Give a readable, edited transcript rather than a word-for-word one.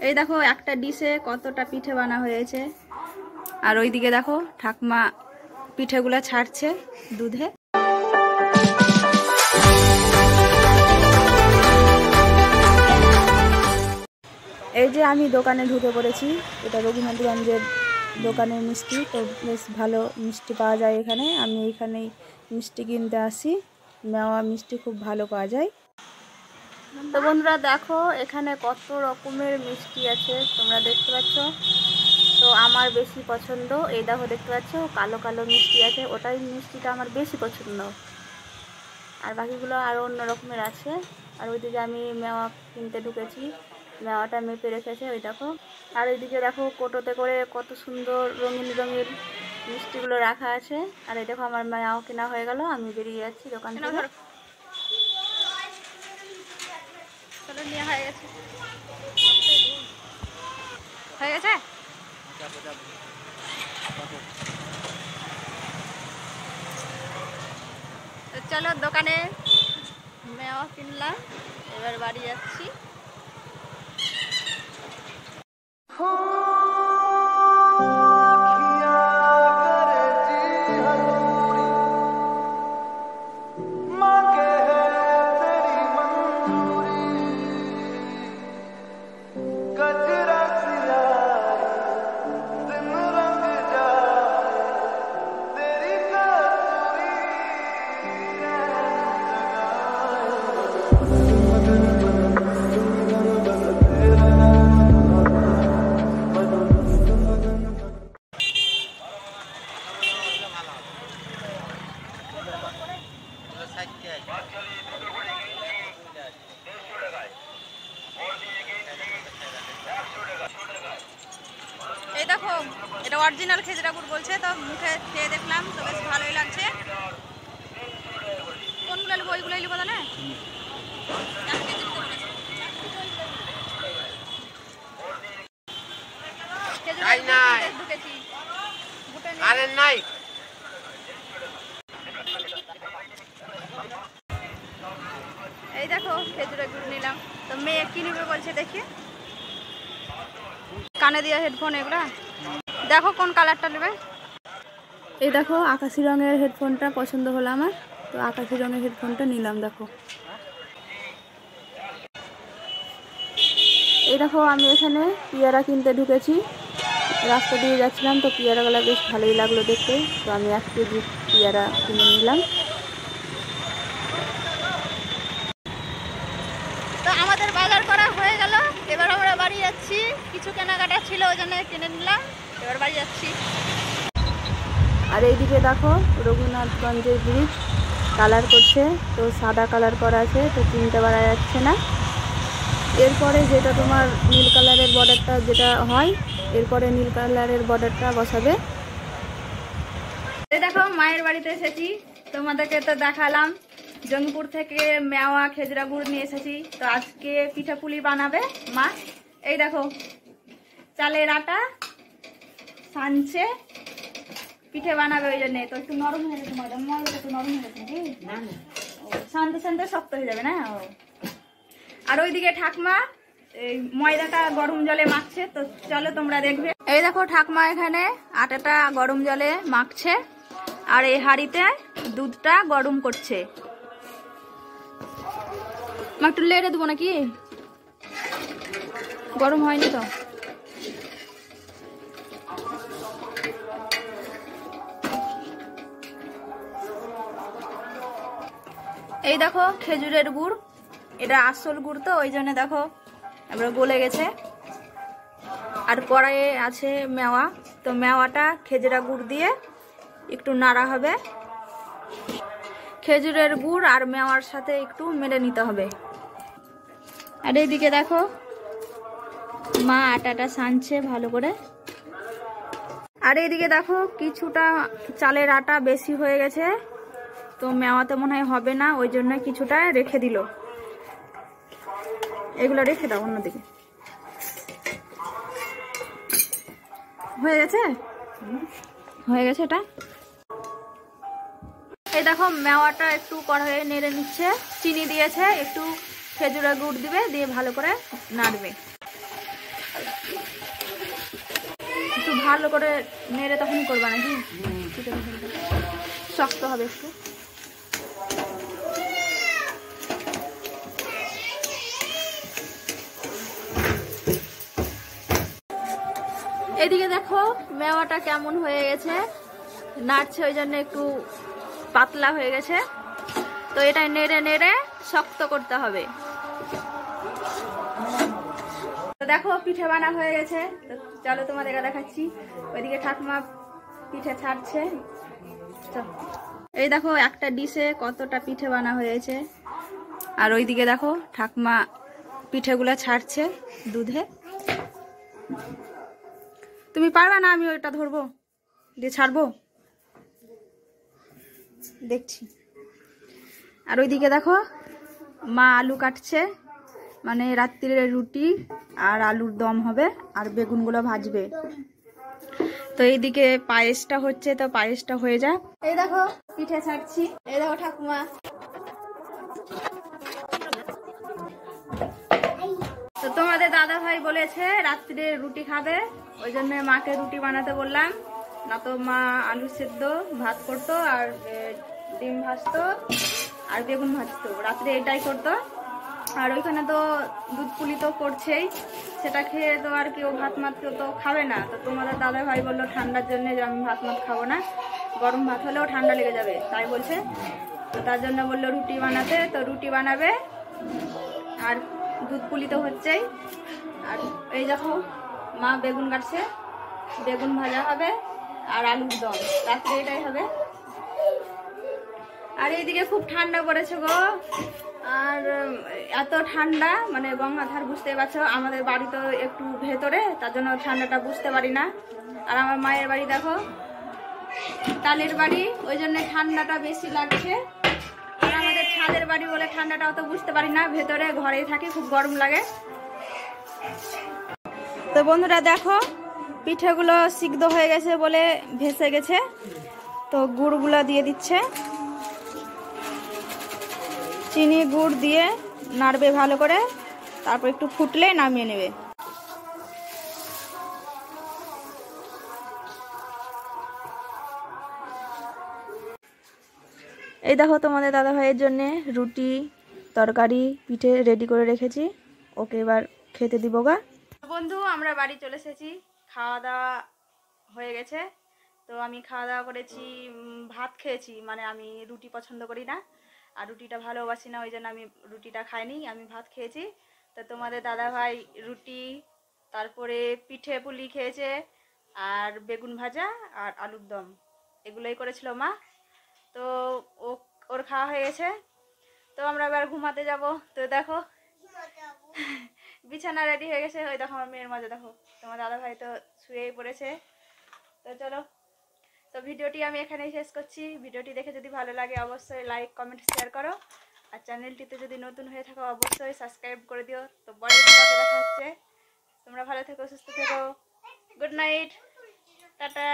এই দেখো একটা ডিশে কতটা পিঠে বানা হয়েছে, আর ওইদিকে দেখো ঠাকমা পিঠেগুলো ছাড়ছে দুধে। এই যে আমি দোকানে ঢুকে পড়েছি, এটা রঘুনাথগঞ্জের দোকানের মিষ্টি। তো বেশ ভালো মিষ্টি পাওয়া যায় এখানে। আমি এইখানেই মিষ্টি কিনতে আসি, মেওয়া মিষ্টি খুব ভালো পাওয়া যায়। তো বন্ধুরা দেখো এখানে কত রকমের মিষ্টি আছে, তোমরা দেখতে পাচ্ছ। তো আমার বেশি পছন্দ এই দেখো, দেখতে পাচ্ছ কালো কালো মিষ্টি আছে, ওটাই মিষ্টিটা আমার বেশি পছন্দ। আর বাকিগুলো আরও অন্য রকমের আছে। আর ওইদিকে আমি মেওয়া কিনতে ঢুকেছি, মেওয়াটা মেপে রেখেছে ওই দেখো। আর ওইদিকে দেখো কোটোতে করে কত সুন্দর রঙিন রঙিন মিষ্টিগুলো রাখা আছে। আর এই দেখো আমার মেওয়া কেনা হয়ে গেল, আমি বেরিয়ে যাচ্ছি দোকান থেকে। চলো নিয়ে হয়ে গেছে, হয়ে গেছে। তো চলো দোকানে মেওয়া কিনলাম, এবার বাড়ি যাচ্ছি। এই দেখো এটা অরিজিনাল খেজুরা গুড় বলছে, তো মুখে খেয়ে দেখলাম তো বেশ ভালোই লাগছে। কোনগুলো নেবো? ওইগুলোই নেবো না? এই দেখো খেজুরা গুড় নিলাম। তো মেয়ে কি নিবে বলছে, দেখি কানে দিয়া হেডফোন এগুলা দেখো কোন কালারটা নেবে। এই দেখো আকাশি রঙের হেডফোনটা পছন্দ হলো আমার, তো আকাশি রঙের হেডফোনটা নিলাম। দেখো এই দেখো আমি এখানে পেয়ারা কিনতে ঢুকেছি, রাস্তা দিয়ে যাচ্ছিলাম, তো পেয়ারাগুলো বেশ ভালোই লাগলো দেখতে, তো আমি 1 কেজি পেয়ারা কিনে নিলাম। তো আমাদের বাজার করা হয়ে গেল, এবার আমরা বাড়ি যাচ্ছি। কিছু কেনাকাটা ছিল ওই জন্য কিনে নিলাম, এবার বাড়ি যাচ্ছি। আর এইদিকে দেখো রঘুনাথগঞ্জের ব্রিজ কালার করছে, তো সাদা কালার করা আছে, তো চিনতে পারা যাচ্ছে না। এরপরে যেটা তোমার নীল কালারের বর্ডারটা যেটা হয়, এরপরে নীল কালারের বর্ডারটা বসাবে। এই দেখো মায়ের বাড়িতে এসেছি, তোমাদেরকে তো দেখালাম জঙ্গিপুর থেকে মেওয়া খেজুরা গুড় নিয়ে এসেছি। তো আজকে পিঠাপুলি বানাবে মা। এই দেখো চালের আটা সানছে, পিঠে বানাবে ওই জন্যে। তো একটু নরম হয়ে গেছে ময়দা, ময়দাটা একটু নরম হয়ে গেছে নাকি? সানতে সানতে শক্ত হয়ে যাবে না। আর ওইদিকে ঠাকমা এই ময়দাটা গরম জলে মাখছে, তো চলো তোমরা দেখবে। এই দেখো ঠাকমা এখানে আটাটা গরম জলে মাখছে, আর এই হাঁড়িতে দুধটা গরম করছে। মা একটু লেড়ে দেবো নাকি? গরম হয়নি তো। এই দেখো খেজুরের গুড়, এটা আসল গুড়, তো ওই জন্য দেখো এবার গলে গেছে। আর কড়াইয়ে আছে মেওয়া, তো মেওয়াটা খেজুরা গুড় দিয়ে একটু নাড়া হবে। খেজুরের গুড় আর মেওয়ার সাথে একটু মেরে নিতে হবে। আর এইদিকে দেখো মা আটাটা সানছে ভালো করে। আর এইদিকে দেখো কিছুটা চালের আটা বেশি হয়ে গেছে, তো মেওয়াতে মনে হয় হবে না, ওই জন্য কিছুটা রেখে দিল। এগুলো রেখে দাও অন্যদিকে। হয়ে গেছে, হয়ে গেছে এটা। এই দেখো মেওয়াটা একটু কড়াইয়ে নেড়ে নিচ্ছে, চিনি দিয়েছে, একটু খেজুরের গুড় দিবে, দিয়ে ভালো করে নাড়বে। ভালো করে নেড়ে তখনই করবা নাকি? শক্ত হবে একটু। এদিকে দেখো মেওয়াটা কেমন হয়ে গেছে, নাড়ছে ওই জন্য একটু পাতলা হয়ে গেছে। তো এটা নেড়ে নেড়ে শক্ত করতে হবে। তো দেখো পিঠে বানা হয়ে গেছে। তো চলো তোমাদেরকে দেখাচ্ছি। ওইদিকে ঠাকুমা পিঠে ছাড়ছে। এই দেখো একটা ডিশে কতটা পিঠে বানা হয়েছে। আর ওইদিকে দেখো ঠাকুমা পিঠেগুলো ছাড়ছে দুধে। তুমি পারবে না? আমি ওইটা ধরবো দিয়ে ছাড়বো, দেখছি। আর ওইদিকে দেখো মা আলু কাটছে, মানে রাত্রিরে রুটি আর আলুর দম হবে, আর বেগুনগুলো ভাজবে। তো এইদিকে পায়েসটা হচ্ছে, তো পায়েসটা হয়ে যাক। এই দেখো পিঠে ছাড়ছি। এই দেখো ঠাকুমা। তো তোমাদের দাদা ভাই বলেছে রাত্রে রুটি খাবে, ওই জন্য মাকে রুটি বানাতে বললাম। না তো মা আলু সেদ্ধ ভাত করতো, আর ডিম ভাজতো, আর বেগুন ভাজতো, রাত্রে এটাই করতো। আর ওইখানে তো দুধ পুলি তো করছেই, সেটা খেয়ে তো আর কেউ ভাত মাত তো খাবে না। তো তোমাদের দাদা ভাই বললো ঠান্ডার জন্য যে আমি ভাত মাত খাবো না, গরম ভাত হলেও ঠান্ডা লেগে যাবে, তাই বলছে। তো তার জন্য বললো রুটি বানাতে। তো রুটি বানাবে, আর দুধ পুলি তো হচ্ছেই। আর এই দেখো মা বেগুন কাটছে, বেগুন ভাজা হবে, আর আলুর দম রাত্রে এটাই হবে। আর এইদিকে খুব ঠান্ডা পড়েছে গো। আর এত ঠান্ডা, মানে গঙ্গাধার বুঝতে পারছো, আমাদের বাড়ি তো একটু ভেতরে, তার জন্য ঠান্ডাটা বুঝতে পারি না। আর আমার মায়ের বাড়ি দেখো টালির বাড়ি, ওই জন্য ঠান্ডাটা বেশি লাগছে। আর আমাদের ছাদের বাড়ি বলে ঠান্ডাটা অত বুঝতে পারি না, ভেতরে ঘরেই থাকি, খুব গরম লাগে। তো বন্ধুরা দেখো পিঠেগুলো সিদ্ধ হয়ে গেছে বলে ভেসে গেছে। তো গুড়গুলো দিয়ে দিচ্ছে, চিনি গুড় দিয়ে নাড়বে ভালো করে, তারপর একটু ফুটলে নামিয়ে নেবে। এই দেখো তোমাদের দাদা ভাইয়ের জন্য রুটি তরকারি পিঠে রেডি করে রেখেছি, ওকে এবার খেতে দিব গা। বন্ধু আমরা বাড়ি চলে এসেছি, খাওয়া দাওয়া হয়ে গেছে। তো আমি খাওয়া দাওয়া করেছি, ভাত খেয়েছি, মানে আমি রুটি পছন্দ করি না, আর রুটিটা ভালোবাসি না, ওই জন্য আমি রুটিটা খাইনি, আমি ভাত খেয়েছি। তো তোমাদের দাদা ভাই রুটি, তারপরে পিঠে পুলি খেয়েছে, আর বেগুন ভাজা আর আলুর দম, এগুলোই করেছিল মা। তো ওর খাওয়া হয়ে গেছে। তো আমরা এবার ঘুমাতে যাব। তো দেখো বিছানা রেডি হয়ে গেছে, ওই দেখো আমার মেয়ের মাঝে দেখো তোমার দাদা ভাই তো শুয়েই পড়েছে। তো চলো, তো ভিডিওটি আমি এখানেই শেষ করছি। ভিডিওটি দেখে যদি ভালো লাগে অবশ্যই লাইক কমেন্ট শেয়ার করো, আর চ্যানেলটিতে যদি নতুন হয়ে থাকো অবশ্যই সাবস্ক্রাইব করে দিও। তো পরের ভিডিওতে দেখা হচ্ছে। তোমরা ভালো থেকো, সুস্থ থেকো। Good night, tata.